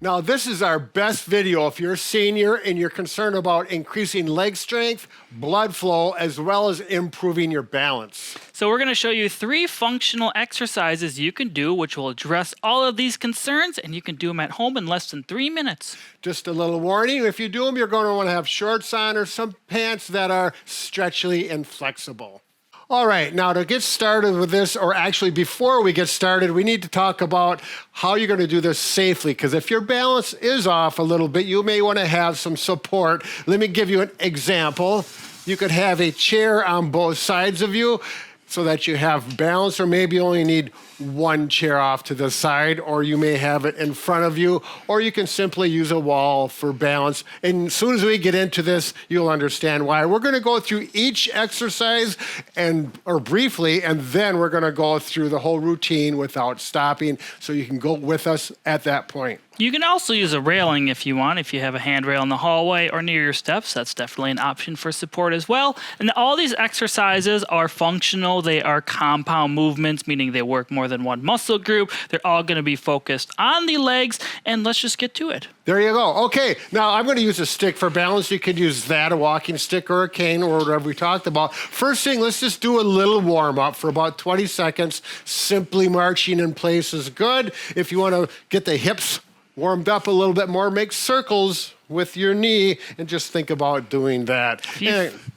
Now, this is our best video if you're a senior and you're concerned about increasing leg strength, blood flow, as well as improving your balance. So we're going to show you 3 functional exercises you can do which will address all of these concerns, and you can do them at home in less than 3 minutes. Just a little warning, if you do them, you're going to want to have shorts on or some pants that are stretchy and flexible. All right, now to get started with this, or actually before we get started, we need to talk about how you're going to do this safely, because if your balance is off a little bit, you may want to have some support. Let me give you an example. You could have a chair on both sides of you so that you have balance, or maybe you only need one chair off to the side, or you may have it in front of you, or you can simply use a wall for balance. And as soon as we get into this, you'll understand why. We're going to go through each exercise or briefly, and then we're going to go through the whole routine without stopping, so you can go with us at that point. You can also use a railing if you want, if you have a handrail in the hallway or near your steps. That's definitely an option for support as well. And all these exercises are functional. They are compound movements, meaning they work more than one muscle group. They're all going to be focused on the legs, and let's just get to it. There you go. Okay, now I'm going to use a stick for balance. You could use that, a walking stick or a cane or whatever we talked about. First thing, let's just do a little warm up for about 20 seconds. Simply marching in place is good. If you want to get the hips warmed up a little bit more, make circles with your knee and just think about doing that.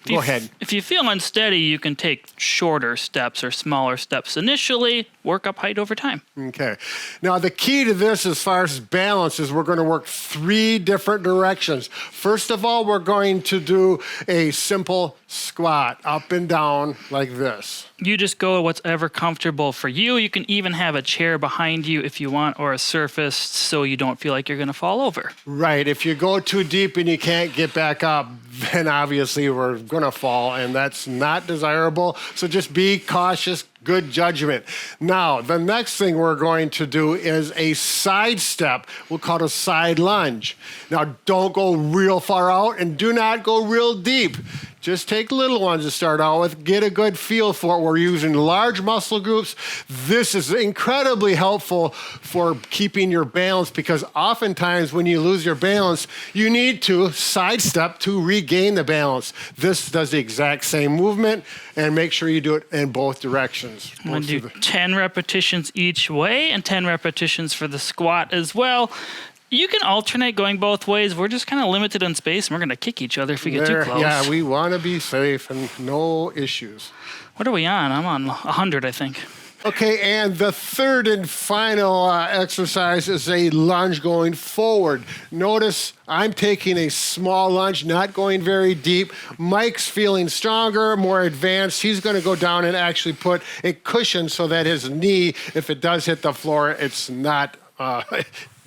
Go ahead. If you feel unsteady, you can take shorter steps or smaller steps initially, work up height over time. Okay. Now, the key to this as far as balance is we're going to work 3 different directions. First of all, we're going to do a simple squat up and down like this. You just go whatever comfortable for you. You can even have a chair behind you if you want, or a surface so you don't feel like you're going to fall over. Right. If you go too deep and you can't get back up, then obviously we're going to fall, and that's not desirable. So just be cautious. Good judgment. Now, the next thing we're going to do is a side step. We'll call it a side lunge. Now, don't go real far out and do not go real deep. Just take little ones to start out with. Get a good feel for it. We're using large muscle groups. This is incredibly helpful for keeping your balance, because oftentimes when you lose your balance, you need to sidestep to regain the balance. This does the exact same movement, and make sure you do it in both directions. I'm going to do 10 repetitions each way and 10 repetitions for the squat as well. You can alternate going both ways. We're just kind of limited in space, and we're going to kick each other if we get too close. Yeah, we want to be safe and no issues. What are we on? I'm on 100, I think. Okay, and the third and final exercise is a lunge going forward. Notice I'm taking a small lunge, not going very deep. Mike's feeling stronger, more advanced. He's going to go down and actually put a cushion so that his knee, if it does hit the floor, it's not...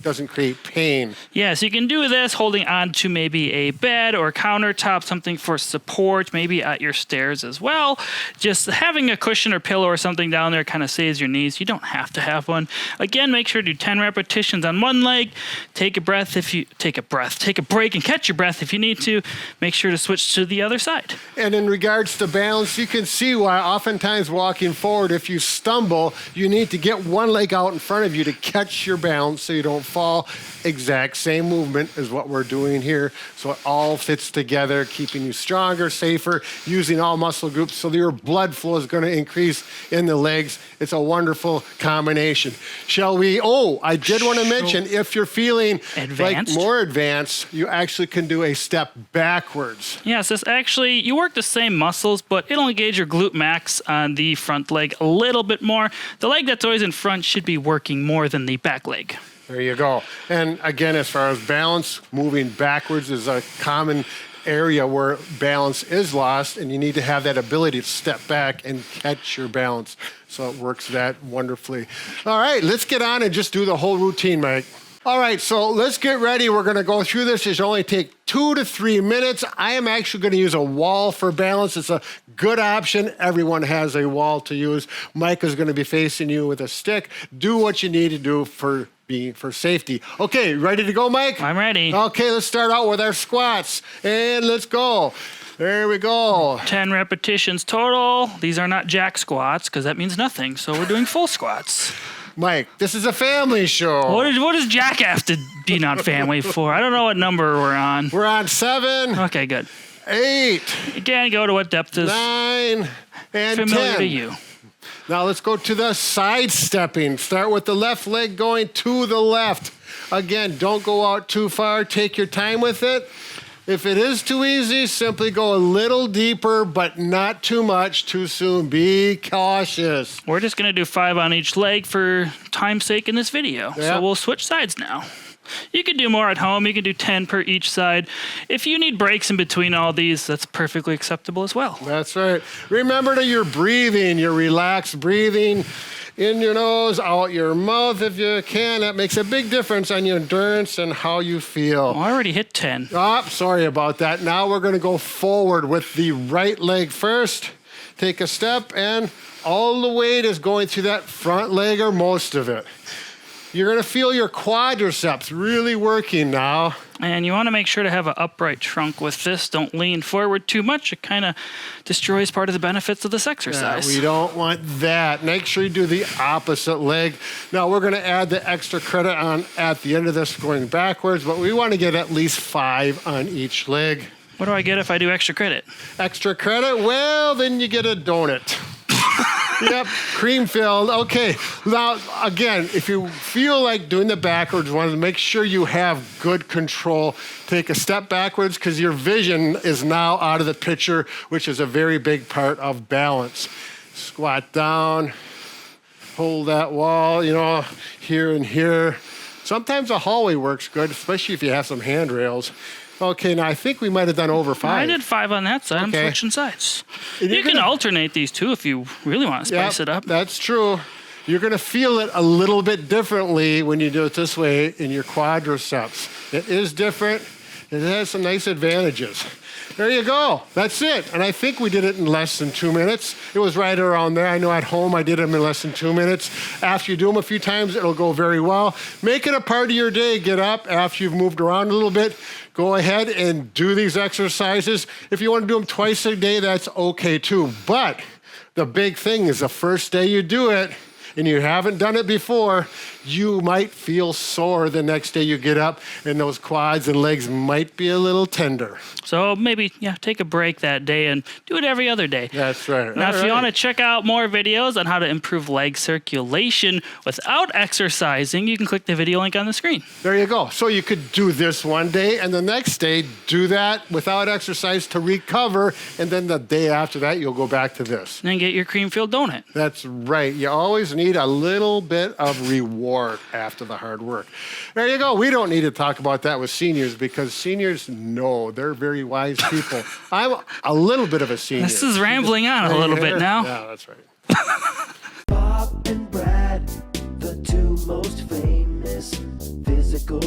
doesn't create pain. Yeah, so you can do this holding on to maybe a bed or countertop, something for support, maybe at your stairs as well. Just having a cushion or pillow or something down there kind of saves your knees. You don't have to have one. Again, make sure to do 10 repetitions on one leg. Take a break and catch your breath if you need to. Make sure to switch to the other side. And in regards to balance, you can see why oftentimes walking forward, if you stumble, you need to get one leg out in front of you to catch your balance so you don't fall. Exact same movement as what we're doing here. So it all fits together, keeping you stronger, safer, using all muscle groups so that your blood flow is going to increase in the legs. It's a wonderful combination. Shall we? Oh, I did want to mention, if you're feeling like more advanced, you actually can do a step backwards. Yes, this actually, you work the same muscles, but it'll engage your glute max on the front leg a little bit more. The leg that's always in front should be working more than the back leg. There you go. And again, as far as balance, moving backwards is a common area where balance is lost, and you need to have that ability to step back and catch your balance. So it works that wonderfully. All right, let's get on and just do the whole routine, Mike. All right, so let's get ready. We're going to go through this. It should only take 2 to 3 minutes. I am actually going to use a wall for balance. It's a good option. Everyone has a wall to use. Mike is going to be facing you with a stick. Do what you need to do for safety. Okay, ready to go, Mike? I'm ready. Okay, let's start out with our squats. And let's go. There we go. 10 repetitions total. These are not jack squats because that means nothing. So we're doing full squats. Mike, this is a family show. What does Jack have to be not family for? I don't know what number we're on. We're on 7, Okay, good. 8, Again, go to what depth is 9, and familiar 10. to you. Now let's go to the side stepping. Start with the left leg going to the left. Again, don't go out too far. Take your time with it. If it is too easy, simply go a little deeper, but not too much too soon. Be cautious. We're just going to do 5 on each leg for time's sake in this video. Yeah. So we'll switch sides now. You can do more at home. You can do 10 per each side. If you need breaks in between all these, that's perfectly acceptable as well. That's right. Remember that you're breathing, your relaxed breathing in your nose, out your mouth if you can. That makes a big difference on your endurance and how you feel. I already hit 10. Oh, sorry about that. Now we're going to go forward with the right leg first. Take a step, and all the weight is going to that front leg, or most of it. You're going to feel your quadriceps really working now. And you want to make sure to have an upright trunk with this. Don't lean forward too much. It kind of destroys part of the benefits of this exercise. We don't want that. Make sure you do the opposite leg. Now we're going to add the extra credit on at the end of this going backwards, but we want to get at least 5 on each leg. What do I get if I do extra credit? Extra credit? Well, then you get a donut. Yep, cream filled. Okay, now again, if you feel like doing the backwards one, make sure you have good control. Take a step backwards because your vision is now out of the picture, which is a very big part of balance. Squat down, hold that wall, here and here. Sometimes a hallway works good, especially if you have some handrails. Okay, now I think we might have done over 5. I did 5 on that side. Okay. I'm switching sides. And You can alternate these too if you really want to spice it up. That's true. You're going to feel it a little bit differently when you do it this way in your quadriceps. It is different. It has some nice advantages. There you go. That's it. And I think we did it in less than 2 minutes. It was right around there. I know at home I did them in less than 2 minutes. After you do them a few times, it'll go very well. Make it a part of your day. Get up after you've moved around a little bit. Go ahead and do these exercises. If you want to do them twice a day, that's okay too. But the big thing is the first day you do it, and you haven't done it before, you might feel sore the next day you get up, and those quads and legs might be a little tender. So maybe, take a break that day and do it every other day. That's right. Now, if you want to check out more videos on how to improve leg circulation without exercising, you can click the video link on the screen. There you go. So you could do this one day, and the next day do that without exercise to recover, and then the day after that, you'll go back to this. And then get your cream-filled donut. That's right. You always need a little bit of reward after the hard work. There you go. We don't need to talk about that with seniors because seniors know they're very wise people. I'm a little bit of a senior. This is rambling on a little bit now. Yeah, that's right. Bob and Brad, the 2 most famous physical